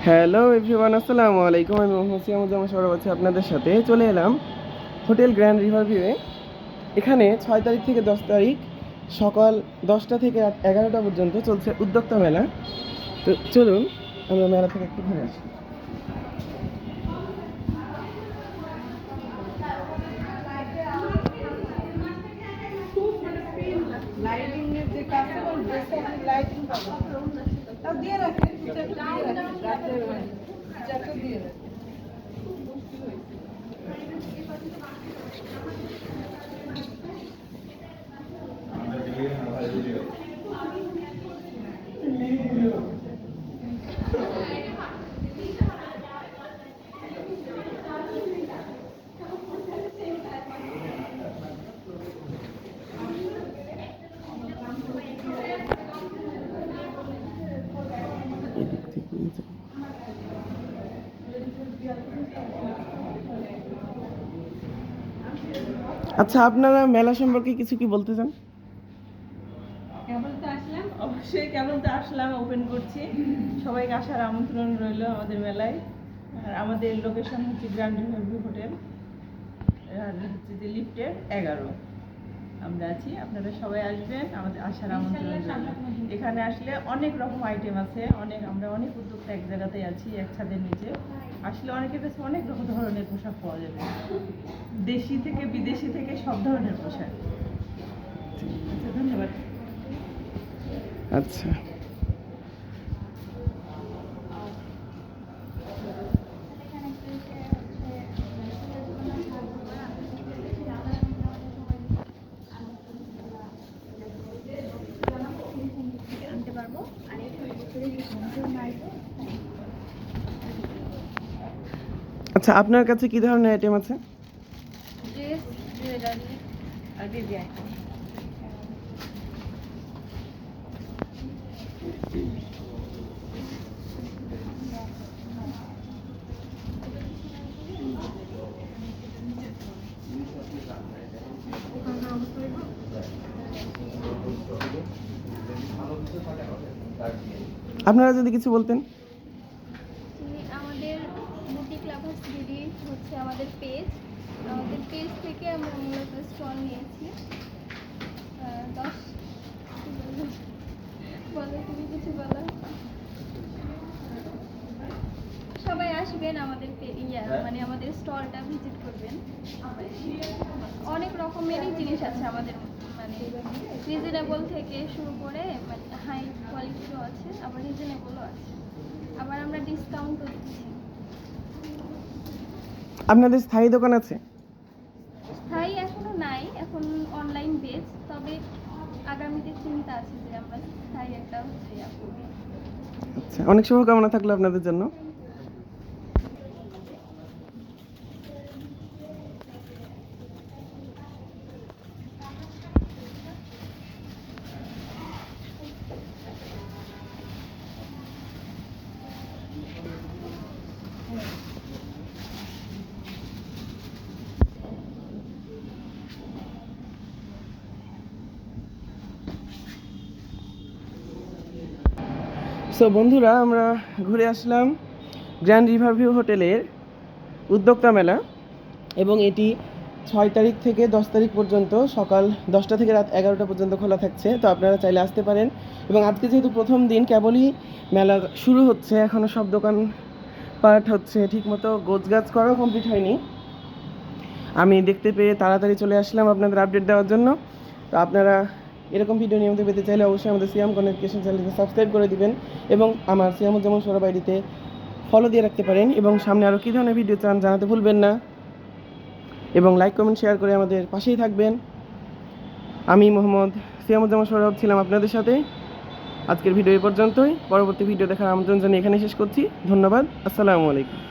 Hello everyone, আসসালামু আলাইকুম। আমি মোহাম্মদ সিয়ামুজ্জামান সৌরভ আছি আপনাদের সাথে। চলে এলাম হোটেল গ্র্যান্ড রিভার ভিউয়ে। এখানে 6 তারিখ থেকে 10 তারিখ সকাল 10টা থেকে রাত 11টা পর্যন্ত চলছে উদ্যোক্তা মেলা। তো চলুন আমরা মেলা থেকে একটু ঘুরে আসি। আচ্ছা, আপনারা মেলা সম্পর্কে কিছু কি বলতে চান? কেবল তো আসলাম, ওপেন করছি। সবাইকে আসার আমন্ত্রণ রইল আমাদের মেলায়। আর আমাদের লোকেশন হচ্ছে গ্র্যান্ড রিভার হোটেল, আর হচ্ছে যে লিফটের 11 আমরা আছি। আপনারা সবাই আসবেন, আমাদের আসার আমন্ত্রণ রইল। এখানে আসলে অনেক রকম আইটেম আছে, আমরা অনেক উদ্যোক্তা এক জায়গাতেই আছি, এক ছাদের নিচে। আসলে অনেকের কাছে অনেক রকম ধরনের পোশাক পাওয়া যাবে, দেশি থেকে বিদেশি থেকে সব ধরনের পোশাক। আচ্ছা, ধন্যবাদ। আচ্ছা, আচ্ছা, আপনার কাছে কি ধরনের আইটেম আছে? ড্রেস, জুয়েলারি আর বেবি আইটেম। আপনারা যদি কিছু বলতেন। আমাদের বুটিক লাভার্স দিদি হচ্ছে আমাদের পেজ থেকে আমরা মূলত স্টল নিয়েছি। 10 বলো, তুমি কিছু বলো। সবাই আসবেন আমাদের মানে আমাদের স্টলটা ভিজিট করবেন। অনেক রকমেরই জিনিস আছে আমাদের, মানে রিজনেবল থেকে শুরু করে মানে হাই কোয়ালিটিরও আছে, আবার রিজনেবলও আছে, আবার আমরা ডিসকাউন্টও দিচ্ছি। আপনাদের স্থায়ী দোকান আছে? স্থায়ী এখনো নাই, এখন অনলাইন বেচ, তবে আগামীতে চিন্তা আছে যে আমরা স্থায়ী একটা হচ্ছে আচ্ছা, অনেক শুভকামনা থাকলো আপনাদের জন্য। সো বন্ধুরা, আমরা ঘুরে আসলাম গ্র্যান্ড রিভার ভিউ হোটেলের উদ্যোক্তা মেলা, এবং এটি 6 তারিখ থেকে 10 তারিখ পর্যন্ত সকাল 10টা থেকে রাত 11টা পর্যন্ত খোলা থাকছে। তো আপনারা চাইলে আসতে পারেন। এবং আজকে যেহেতু প্রথম দিন, কেবলই মেলা শুরু হচ্ছে, এখনও সব দোকান পাট হচ্ছে, ঠিকমতো গোছগাছ করাও কমপ্লিট হয়নি। আমি দেখতে পেয়ে তাড়াতাড়ি চলে আসলাম আপনাদের আপডেট দেওয়ার জন্য। তো আপনারা এরকম ভিডিও নিয়মিত পেতে চাইলে অবশ্যই আমাদের সিয়াম কমিউনিকেশন চ্যানেলকে সাবস্ক্রাইব করে দিবেন, এবং আমার সিয়ামুজ্জামান সৌরভ আইডিতে ফলো দিয়ে রাখতে পারেন। এবং সামনে আরও কী ধরনের ভিডিও চান জানাতে ভুলবেন না, এবং লাইক কমেন্ট শেয়ার করে আমাদের পাশেই থাকবেন। আমি মোহাম্মদ সিয়ামুজ্জামান সৌরভ ছিলাম আপনাদের সাথে। আজকের ভিডিও এই পর্যন্তই। পরবর্তী ভিডিও দেখার আমন্ত্রণ জানিয়ে এখানে শেষ করছি। ধন্যবাদ। আসসালামু আলাইকুম।